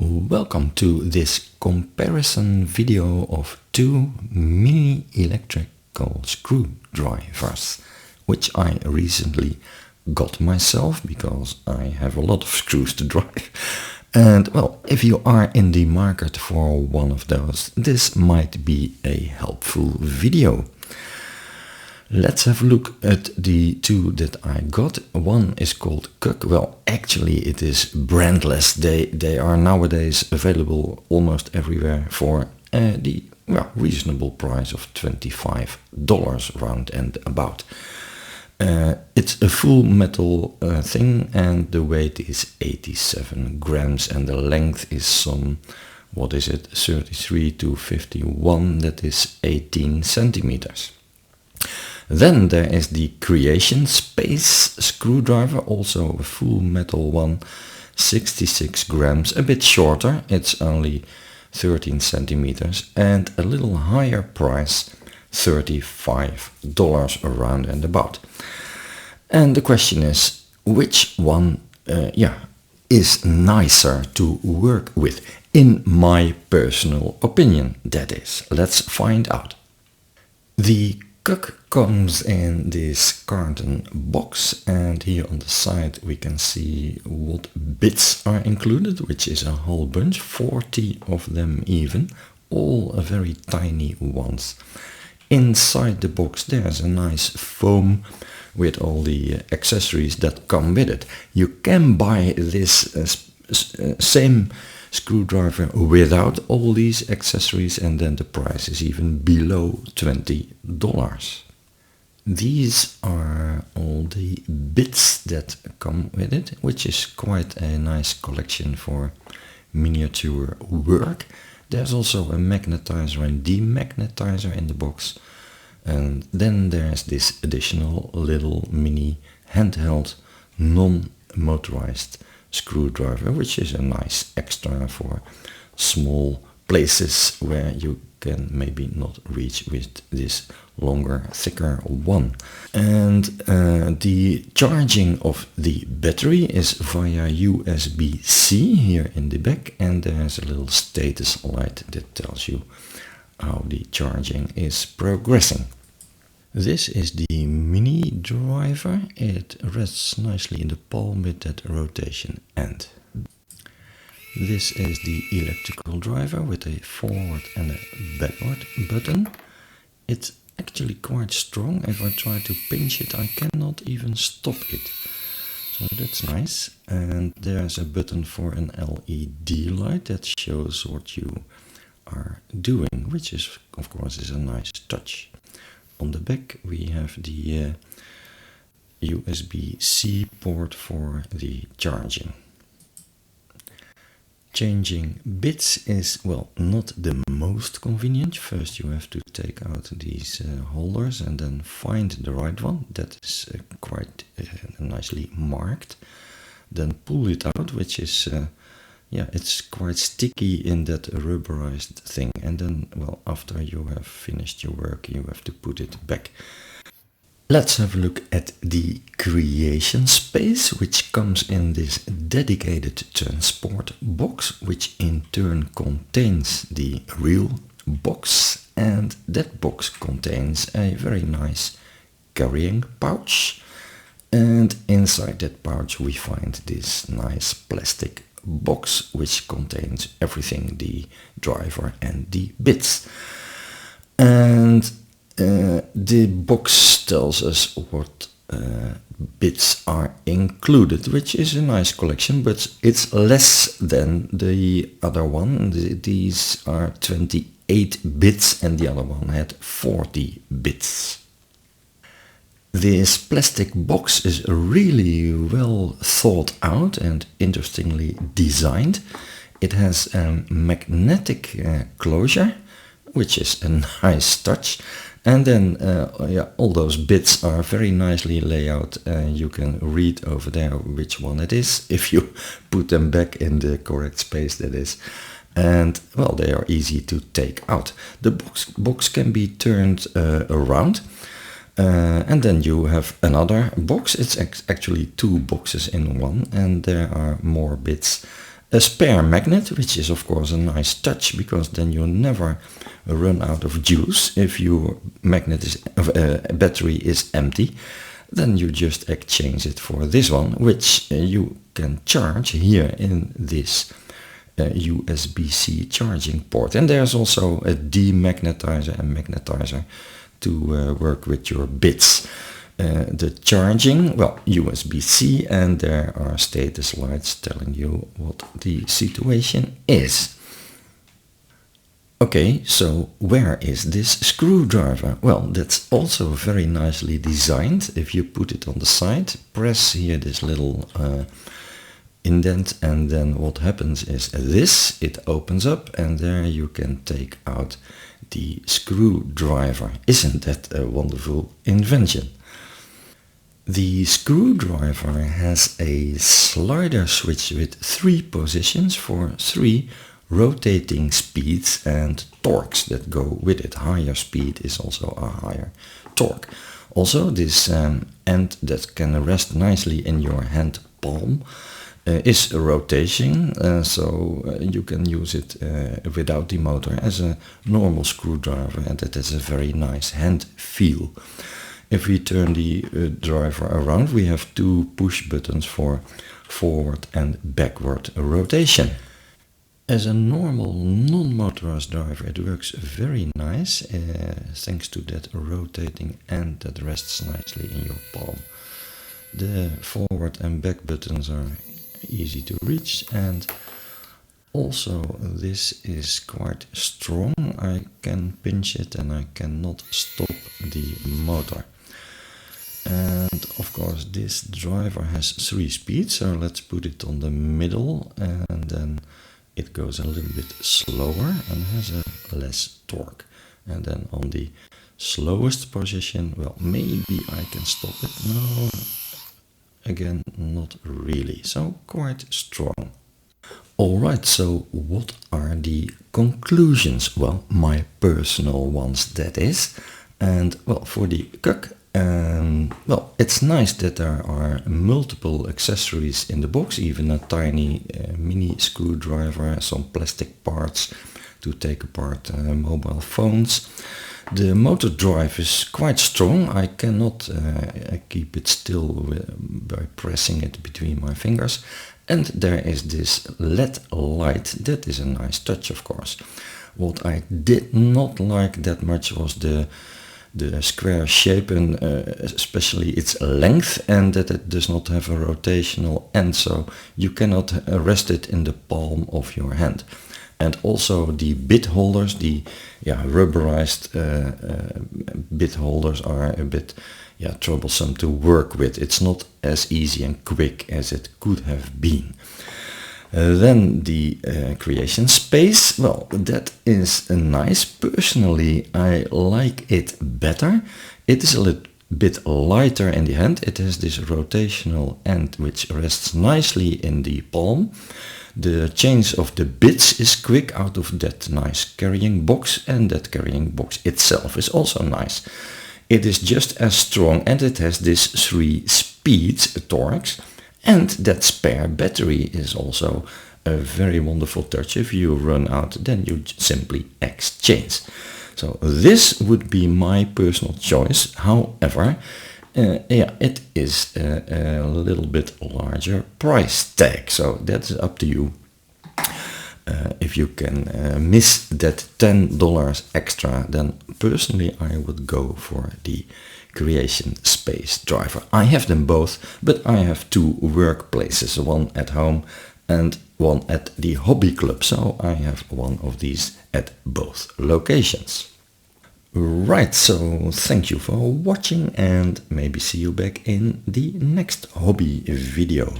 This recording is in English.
Welcome to this comparison video of two mini electrical screwdrivers, which I recently got myself because I have a lot of screws to drive. And well, if you are in the market for one of those, this might be a helpful video. Let's have a look at the two that I got. One is called QUK. Well, actually it is brandless. They are nowadays available almost everywhere for the reasonable price of $25 round and about. It's a full metal thing, and the weight is 87 grams and the length is some, 33 to 51, that is 18 centimeters. Then there is the Creationspace screwdriver, also a full metal one, 66 grams, a bit shorter, it's only 13 centimeters, and a little higher price, $35 around and about. And the question is, which one is nicer to work with, in my personal opinion, that is. Let's find out. The QUK comes in this carton box, and here on the side we can see what bits are included, which is a whole bunch, 40 of them even, all very tiny ones. Inside the box there's a nice foam with all the accessories that come with it. You can buy this same screwdriver without all these accessories, and then the price is even below $20. These are all the bits that come with it, which is quite a nice collection for miniature work. There's also a magnetizer and demagnetizer in the box, and then there's this additional little mini handheld non-motorized screwdriver, which is a nice extra for small places where you can maybe not reach with this longer, thicker one. And the charging of the battery is via USB-C here in the back, and there's a little status light that tells you how the charging is progressing. This is the mini driver. It rests nicely in the palm with that rotation end. This is the electrical driver with a forward and a backward button. It's actually quite strong. If I try to pinch it, I cannot even stop it. So that's nice. And there's a button for an LED light that shows what you are doing, which is, of course, is a nice touch. On the back we have the USB-C port for the charging. Changing bits is, well, not the most convenient. First you have to take out these holders and then find the right one. That is quite nicely marked. Then pull it out, which is it's quite sticky in that rubberized thing, and then, well, after you have finished your work, you have to put it back. Let's have a look at the Creationspace, which comes in this dedicated transport box, which in turn contains the real box, and that box contains a very nice carrying pouch, and inside that pouch we find this nice plastic box which contains everything, the driver and the bits. And the box tells us what bits are included, which is a nice collection, but it's less than the other one. These are 28 bits and the other one had 40 bits. This plastic box is really well thought out and interestingly designed. It has a magnetic closure, which is a nice touch. And then all those bits are very nicely laid out. You can read over there which one it is, if you put them back in the correct space, that is. And well, they are easy to take out. The box can be turned around. And then you have another box. It's actually two boxes in one, and there are more bits A spare magnet, which is of course a nice touch, because then you never run out of juice. If your battery is empty, then you just exchange it for this one, which you can charge here in this USB-C charging port. And there's also a demagnetizer and magnetizer to work with your bits. The charging, well, USB-C, and there are status lights telling you what the situation is. Okay, so where is this screwdriver? Well, that's also very nicely designed. If you put it on the side, press here this little indent, and then what happens is this, it opens up, and there you can take out the screwdriver. Isn't that a wonderful invention? The screwdriver has a slider switch with 3 positions for 3 rotating speeds and torques that go with it. Higher speed is also a higher torque. Also, this end that can rest nicely in your hand palm is rotation, so you can use it without the motor as a normal screwdriver, and that has a very nice hand feel. If we turn the driver around, we have 2 push buttons for forward and backward rotation. As a normal non-motorized driver, it works very nice, thanks to that rotating end that rests nicely in your palm. The forward and back buttons are easy to reach, and also this is quite strong. I can pinch it and I cannot stop the motor. And of course this driver has 3 speeds, so let's put it on the middle, and then it goes a little bit slower and has a less torque. And then on the slowest position, well, maybe I can stop it. No, again, not really. So quite strong. Alright, so what are the conclusions? Well, my personal ones, that is. And well, for the QUK, well, it's nice that there are multiple accessories in the box, even a tiny mini screwdriver, some plastic parts to take apart mobile phones. The motor drive is quite strong. I cannot keep it still by pressing it between my fingers. And there is this LED light. That is a nice touch, of course. What I did not like that much was the square shape, and especially its length, and that it does not have a rotational end, so you cannot rest it in the palm of your hand. And also the bit holders, the rubberized bit holders are a bit troublesome to work with. It's not as easy and quick as it could have been. Then the Creationspace, well, that is nice. Personally, I like it better. It is a little bit lighter in the hand. It has this rotational end which rests nicely in the palm. The change of the bits is quick out of that nice carrying box, and that carrying box itself is also nice. It is just as strong, and it has this 3 speeds, torques. And that spare battery is also a very wonderful touch. If you run out, then you simply exchange. So this would be my personal choice. However, it is a little bit larger price tag. So that's up to you. If you can miss that $10 extra, then personally I would go for the Creationspace driver. I have them both, but I have 2 workplaces, one at home and one at the hobby club, so I have one of these at both locations. Right, so thank you for watching, and maybe see you back in the next hobby video.